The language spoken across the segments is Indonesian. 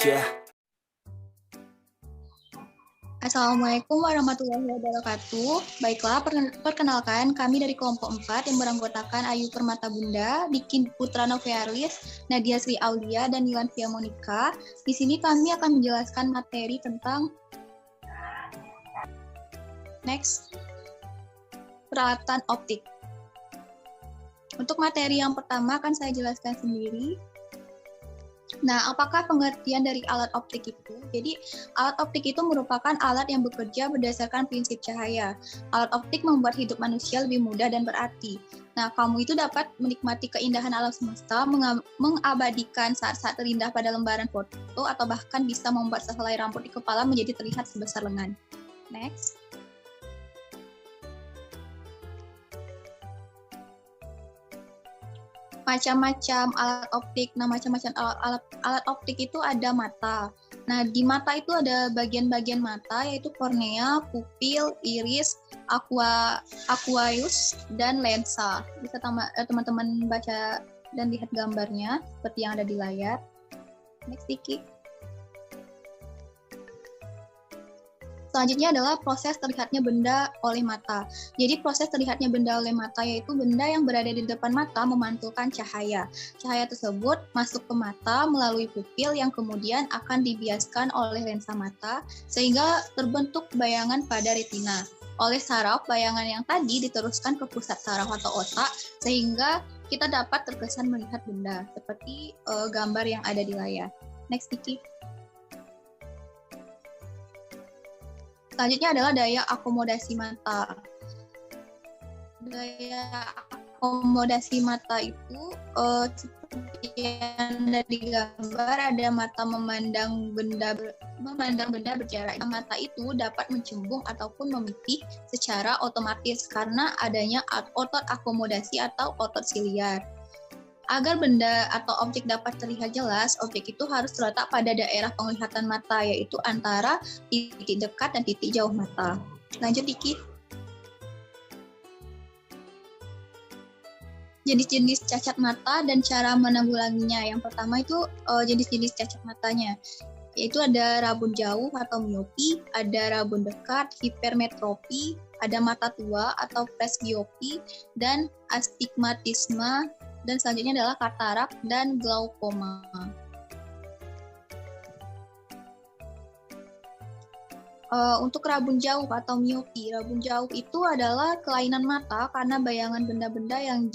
Yeah. Assalamualaikum warahmatullahi wabarakatuh. Baiklah, perkenalkan kami dari kelompok 4 yang beranggotakan Ayu Permata Bunda, Diki Putra Novealis, Nadia Sri Aulia, dan Nilan Via Monica. Di sini kami akan menjelaskan materi tentang peralatan optik. Untuk materi yang pertama akan saya jelaskan sendiri. Nah, apakah pengertian dari alat optik itu? Jadi, alat optik itu merupakan alat yang bekerja berdasarkan prinsip cahaya. Alat optik membuat hidup manusia lebih mudah dan berarti. Nah, kamu itu dapat menikmati keindahan alam semesta, mengabadikan saat-saat terindah pada lembaran foto, atau bahkan bisa membuat sehelai rambut di kepala menjadi terlihat sebesar lengan. Next. Macam-macam alat optik. Nah, macam-macam alat optik itu ada mata. Nah, di mata itu ada bagian-bagian mata, yaitu kornea, pupil, iris, aqueous, dan lensa. Bisa teman-teman baca dan lihat gambarnya seperti yang ada di layar. Next, Diki. Selanjutnya adalah proses terlihatnya benda oleh mata. Jadi proses terlihatnya benda oleh mata yaitu benda yang berada di depan mata memantulkan cahaya. Cahaya tersebut masuk ke mata melalui pupil yang kemudian akan dibiaskan oleh lensa mata sehingga terbentuk bayangan pada retina. Oleh saraf, bayangan yang tadi diteruskan ke pusat saraf atau otak sehingga kita dapat terkesan melihat benda seperti gambar yang ada di layar. Next, Diki. Selanjutnya adalah daya akomodasi mata. Daya akomodasi mata itu seperti yang ada di gambar, ada mata memandang benda berjarak. Mata itu dapat mencembung ataupun memipih secara otomatis karena adanya otot akomodasi atau otot siliar. Agar benda atau objek dapat terlihat jelas, objek itu harus terletak pada daerah penglihatan mata, yaitu antara titik dekat dan titik jauh mata. Lanjut, Diki. Jenis-jenis cacat mata dan cara menanggulanginya. Yang pertama itu jenis-jenis cacat matanya, yaitu ada rabun jauh atau miopi, ada rabun dekat, hipermetropi, ada mata tua atau presbiopi, dan astigmatisme, dan selanjutnya adalah katarak dan glaukoma. Untuk rabun jauh atau miopi, rabun jauh itu adalah kelainan mata karena bayangan benda-benda yang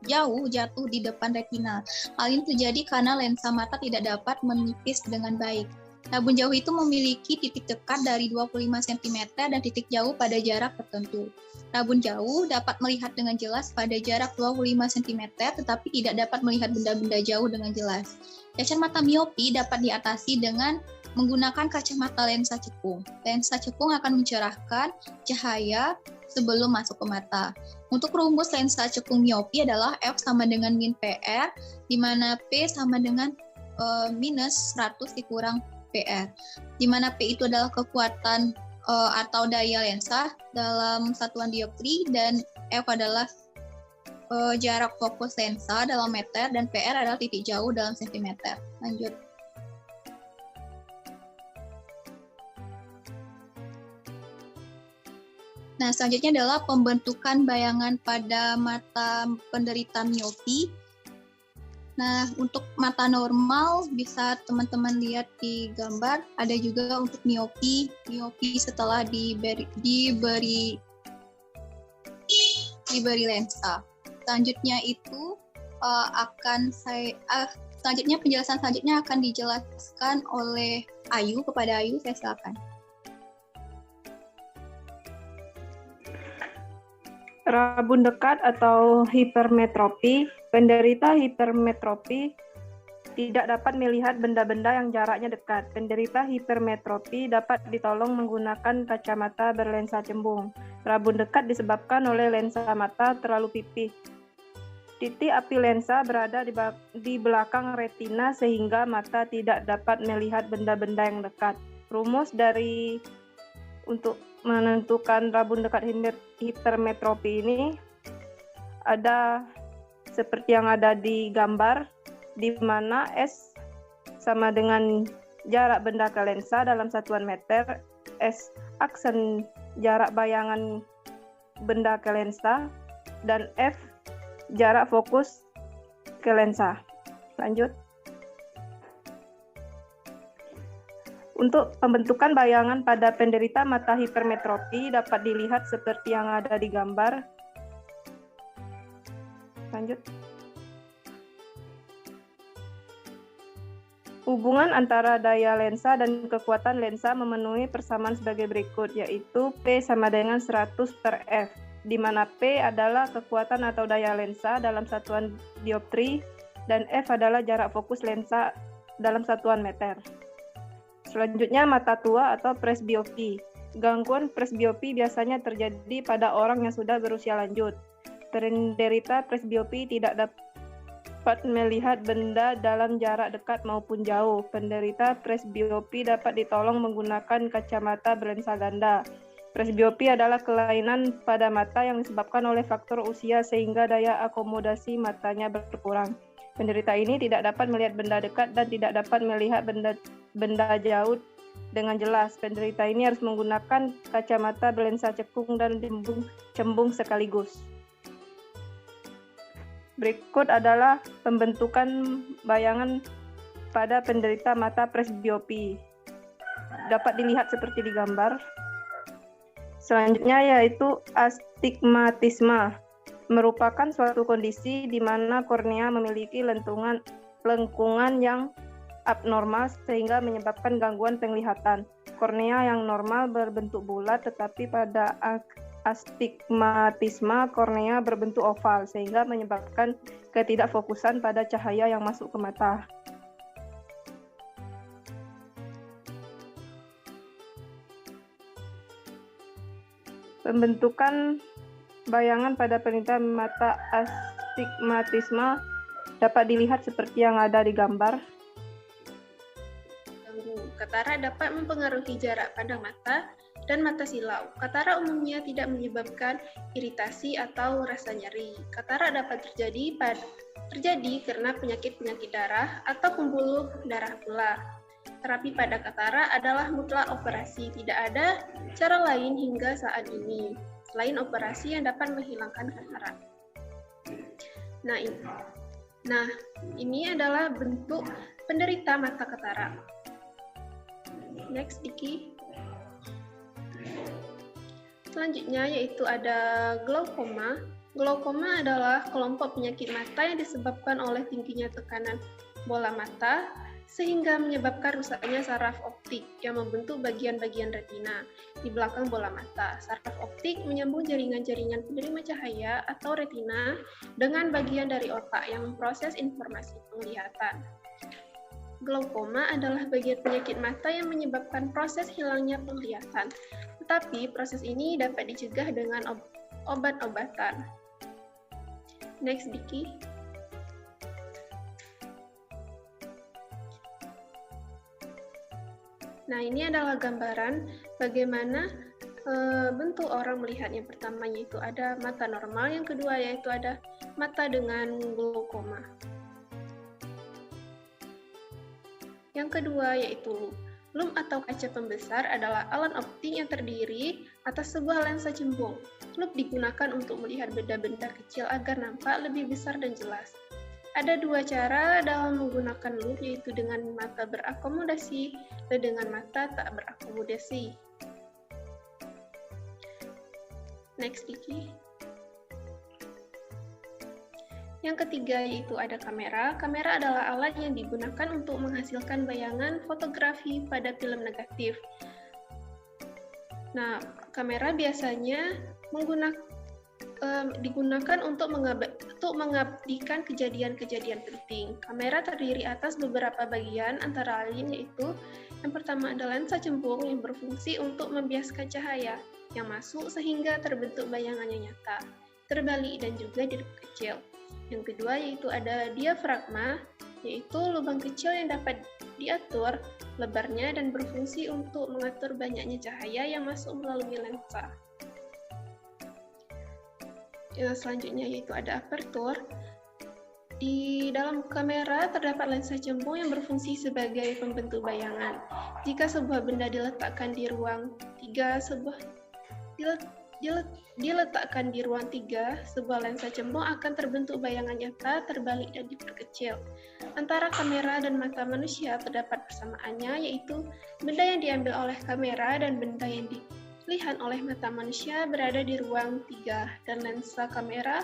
jauh jatuh di depan retina. Hal ini terjadi karena lensa mata tidak dapat menipis dengan baik. Rabun jauh itu memiliki titik dekat dari 25 cm dan titik jauh pada jarak tertentu. Rabun jauh dapat melihat dengan jelas pada jarak 25 cm, tetapi tidak dapat melihat benda-benda jauh dengan jelas. Cacat mata miopi dapat diatasi dengan menggunakan kacamata lensa cekung. Lensa cekung akan mencerahkan cahaya sebelum masuk ke mata. Untuk rumus lensa cekung miopi adalah F sama dengan min PR, di mana P sama dengan minus 100 dikurang PR, di mana P itu adalah kekuatan atau daya lensa dalam satuan dioptri, dan F adalah jarak fokus lensa dalam meter, dan PR adalah titik jauh dalam sentimeter. Lanjut. Nah, selanjutnya adalah pembentukan bayangan pada mata penderita miopi. Nah, untuk mata normal bisa teman-teman lihat di gambar. Ada juga untuk miopi setelah diberi lensa. Selanjutnya itu selanjutnya penjelasan selanjutnya akan dijelaskan oleh Ayu. Kepada Ayu, saya silakan. Rabun dekat atau hipermetropi. Penderita hipermetropi tidak dapat melihat benda-benda yang jaraknya dekat. Penderita hipermetropi dapat ditolong menggunakan kacamata berlensa cembung. Rabun dekat disebabkan oleh lensa mata terlalu pipih. Titik api lensa berada di belakang retina sehingga mata tidak dapat melihat benda-benda yang dekat. Rumus untuk menentukan rabun dekat hipermetropi ini ada seperti yang ada di gambar, di mana S sama dengan jarak benda ke lensa dalam satuan meter, S. aksen jarak bayangan benda ke lensa, dan F. jarak fokus ke lensa. Lanjut. Untuk pembentukan bayangan pada penderita mata hipermetropi dapat dilihat seperti yang ada di gambar. Lanjut. Hubungan antara daya lensa dan kekuatan lensa memenuhi persamaan sebagai berikut, yaitu P sama dengan 100 per F, di mana P adalah kekuatan atau daya lensa dalam satuan dioptri, dan F adalah jarak fokus lensa dalam satuan meter. Selanjutnya, mata tua atau presbiopi. Gangguan presbiopi biasanya terjadi pada orang yang sudah berusia lanjut. Penderita presbiopi tidak dapat melihat benda dalam jarak dekat maupun jauh. Penderita presbiopi dapat ditolong menggunakan kacamata berlensa ganda. Presbiopi adalah kelainan pada mata yang disebabkan oleh faktor usia sehingga daya akomodasi matanya berkurang. Penderita ini tidak dapat melihat benda dekat dan tidak dapat melihat benda jauh dengan jelas. Penderita ini harus menggunakan kacamata berlensa cekung dan cembung sekaligus. Berikut adalah pembentukan bayangan pada penderita mata presbiopi. Dapat dilihat seperti di gambar. Selanjutnya yaitu astigmatisme. Merupakan suatu kondisi di mana kornea memiliki lengkungan yang abnormal sehingga menyebabkan gangguan penglihatan. Kornea yang normal berbentuk bulat, tetapi pada astigmatisme kornea berbentuk oval sehingga menyebabkan ketidakfokusan pada cahaya yang masuk ke mata. Pembentukan bayangan pada penderita mata astigmatisme dapat dilihat seperti yang ada di gambar. Katara dapat mempengaruhi jarak pandang mata dan mata silau. Katara umumnya tidak menyebabkan iritasi atau rasa nyeri. Katara dapat terjadi karena penyakit-penyakit darah atau pembuluh darah pula. Terapi pada katara adalah mutlak operasi. Tidak ada cara lain hingga saat ini selain operasi yang dapat menghilangkan katarak. Nah, ini adalah bentuk penderita mata katarak. Next, Diki. Selanjutnya yaitu ada glaukoma. Glaukoma adalah kelompok penyakit mata yang disebabkan oleh tingginya tekanan bola mata sehingga menyebabkan rusaknya saraf optik yang membentuk bagian-bagian retina di belakang bola mata. Saraf optik menyambung jaringan-jaringan penerima cahaya atau retina dengan bagian dari otak yang memproses informasi penglihatan. Glaukoma adalah bagian penyakit mata yang menyebabkan proses hilangnya penglihatan, tetapi proses ini dapat dicegah dengan obat-obatan. Next, Diki. Nah, ini adalah gambaran bagaimana bentuk orang melihat. Yang pertama yaitu ada mata normal, yang kedua yaitu ada mata dengan glaukoma. Yang kedua yaitu loop. Loop atau kaca pembesar adalah alat optik yang terdiri atas sebuah lensa cembung. Loop digunakan untuk melihat benda-benda kecil agar nampak lebih besar dan jelas. Ada dua cara dalam menggunakan loop, yaitu dengan mata berakomodasi dan dengan mata tak berakomodasi. Next, Diki. Yang ketiga yaitu ada kamera. Kamera adalah alat yang digunakan untuk menghasilkan bayangan fotografi pada film negatif. Nah, kamera biasanya digunakan untuk mengabadikan kejadian-kejadian penting. Kamera terdiri atas beberapa bagian, antara lain yaitu yang pertama ada lensa cembung yang berfungsi untuk membiaskan cahaya yang masuk sehingga terbentuk bayangan yang nyata, terbalik dan juga di kecil. Yang kedua yaitu ada diafragma, yaitu lubang kecil yang dapat diatur lebarnya dan berfungsi untuk mengatur banyaknya cahaya yang masuk melalui lensa. Selanjutnya yaitu ada apertur. Di dalam kamera terdapat lensa cembung yang berfungsi sebagai pembentuk bayangan. Jika sebuah benda diletakkan di ruang 3, diletakkan di ruang 3, sebuah lensa cembung akan terbentuk bayangan nyata, terbalik dan diperkecil. Antara kamera dan mata manusia terdapat persamaannya, yaitu benda yang diambil oleh kamera dan benda yang dilihat oleh mata manusia berada di ruang 3 dan lensa kamera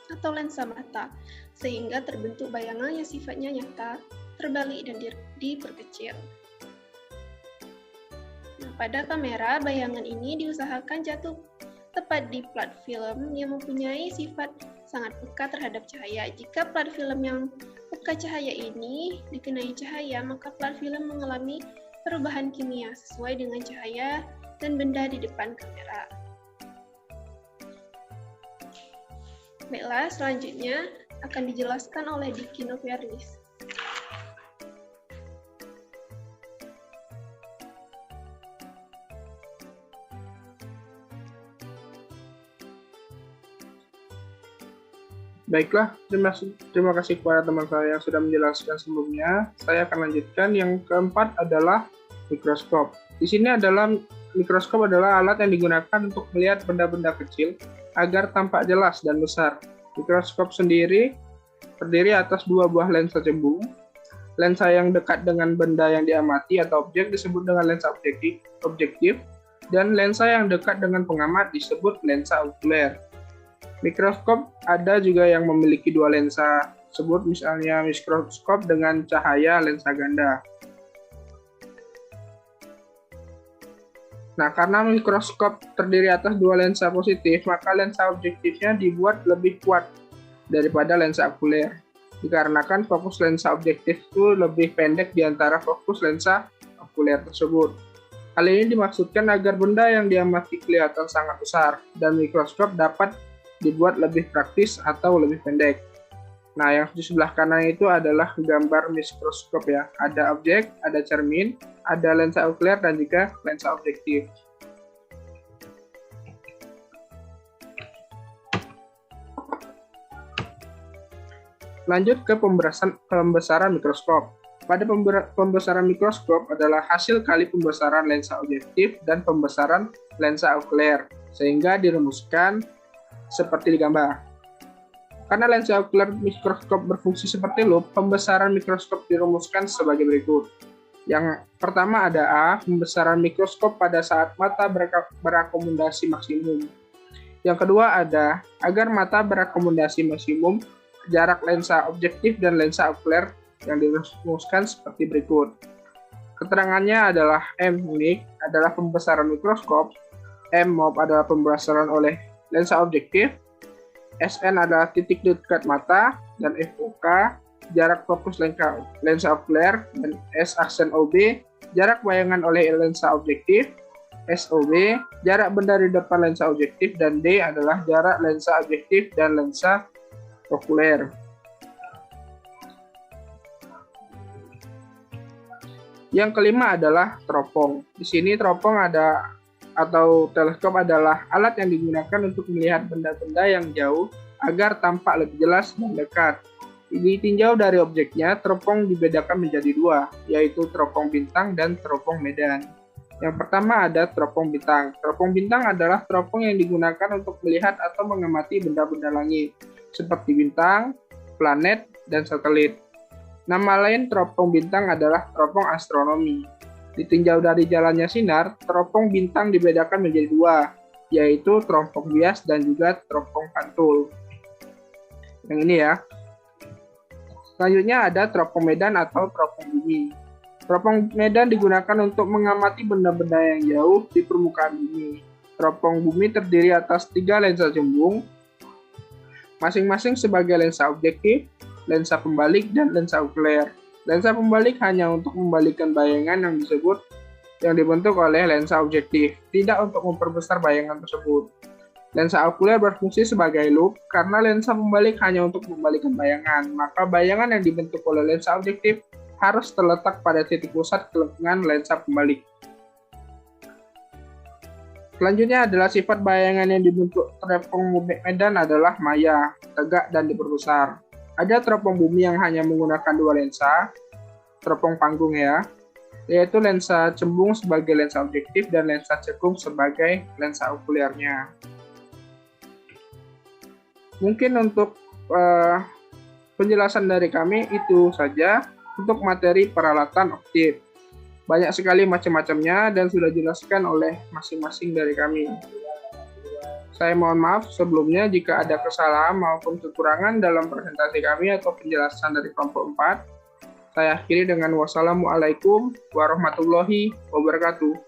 atau lensa mata, sehingga terbentuk bayangan yang sifatnya nyata, terbalik dan diperkecil. Nah, pada kamera, bayangan ini diusahakan jatuh tepat di plat film yang mempunyai sifat sangat peka terhadap cahaya. Jika plat film yang peka cahaya ini dikenai cahaya, maka plat film mengalami perubahan kimia sesuai dengan cahaya dan benda di depan kamera. Baiklah, selanjutnya akan dijelaskan oleh Diki Noviardis. Baiklah, terima kasih kepada teman saya yang sudah menjelaskan sebelumnya. Saya akan lanjutkan. Yang keempat adalah mikroskop. Di sini adalah mikroskop adalah alat yang digunakan untuk melihat benda-benda kecil agar tampak jelas dan besar. Mikroskop sendiri terdiri atas dua buah lensa cembung. Lensa yang dekat dengan benda yang diamati atau objek disebut dengan lensa objektif, dan lensa yang dekat dengan pengamat disebut lensa okuler. Mikroskop ada juga yang memiliki dua lensa, sebut misalnya mikroskop dengan cahaya lensa ganda. Nah, karena mikroskop terdiri atas dua lensa positif, maka lensa objektifnya dibuat lebih kuat daripada lensa okuler. Dikarenakan fokus lensa objektif itu lebih pendek di antara fokus lensa okuler tersebut. Hal ini dimaksudkan agar benda yang diamati kelihatan sangat besar, dan mikroskop dapat dibuat lebih praktis atau lebih pendek. Nah, yang di sebelah kanan itu adalah gambar mikroskop ya. Ada objek, ada cermin, ada lensa okuler, dan juga lensa objektif. Lanjut ke pembesaran mikroskop. Pada pembesaran mikroskop adalah hasil kali pembesaran lensa objektif dan pembesaran lensa okuler, sehingga dirumuskan seperti di gambar. Karena lensa okuler mikroskop berfungsi seperti loop, pembesaran mikroskop dirumuskan sebagai berikut. Yang pertama ada A, pembesaran mikroskop pada saat mata berakomodasi maksimum. Yang kedua ada, agar mata berakomodasi maksimum, jarak lensa objektif dan lensa okuler yang dirumuskan seperti berikut. Keterangannya adalah M ini adalah pembesaran mikroskop, M MOB adalah pembesaran oleh lensa objektif, SN adalah titik dekat mata, dan FOK jarak fokus lensa okuler, dan S aksen OB jarak bayangan oleh lensa objektif, SOB jarak benda di depan lensa objektif, dan D adalah jarak lensa objektif dan lensa okuler. Yang kelima adalah teropong. Di sini teropong atau teleskop adalah alat yang digunakan untuk melihat benda-benda yang jauh agar tampak lebih jelas dan dekat. Ditinjau dari objeknya, teropong dibedakan menjadi dua, yaitu teropong bintang dan teropong medan. Yang pertama ada teropong bintang. Teropong bintang adalah teropong yang digunakan untuk melihat atau mengamati benda-benda langit, seperti bintang, planet, dan satelit. Nama lain teropong bintang adalah teropong astronomi. Ditinjau dari jalannya sinar, teropong bintang dibedakan menjadi dua, yaitu teropong bias dan juga teropong pantul. Yang ini ya. Selanjutnya ada teropong medan atau teropong bumi. Teropong medan digunakan untuk mengamati benda-benda yang jauh di permukaan bumi. Teropong bumi terdiri atas 3 lensa cembung, masing-masing sebagai lensa objektif, lensa pembalik, dan lensa okuler. Lensa pembalik hanya untuk membalikkan bayangan yang dibentuk oleh lensa objektif, tidak untuk memperbesar bayangan tersebut. Lensa okuler berfungsi sebagai loop karena lensa pembalik hanya untuk membalikkan bayangan, maka bayangan yang dibentuk oleh lensa objektif harus terletak pada titik pusat kelengkungan lensa pembalik. Selanjutnya adalah sifat bayangan yang dibentuk teropong medan adalah maya, tegak, dan diperbesar. Ada teropong bumi yang hanya menggunakan 2 lensa, teropong panggung ya, yaitu lensa cembung sebagai lensa objektif dan lensa cekung sebagai lensa okulernya. Mungkin untuk penjelasan dari kami itu saja untuk materi peralatan optik. Banyak sekali macam-macamnya dan sudah dijelaskan oleh masing-masing dari kami. Saya mohon maaf sebelumnya jika ada kesalahan maupun kekurangan dalam presentasi kami atau penjelasan dari kelompok 4. Saya akhiri dengan wassalamualaikum warahmatullahi wabarakatuh.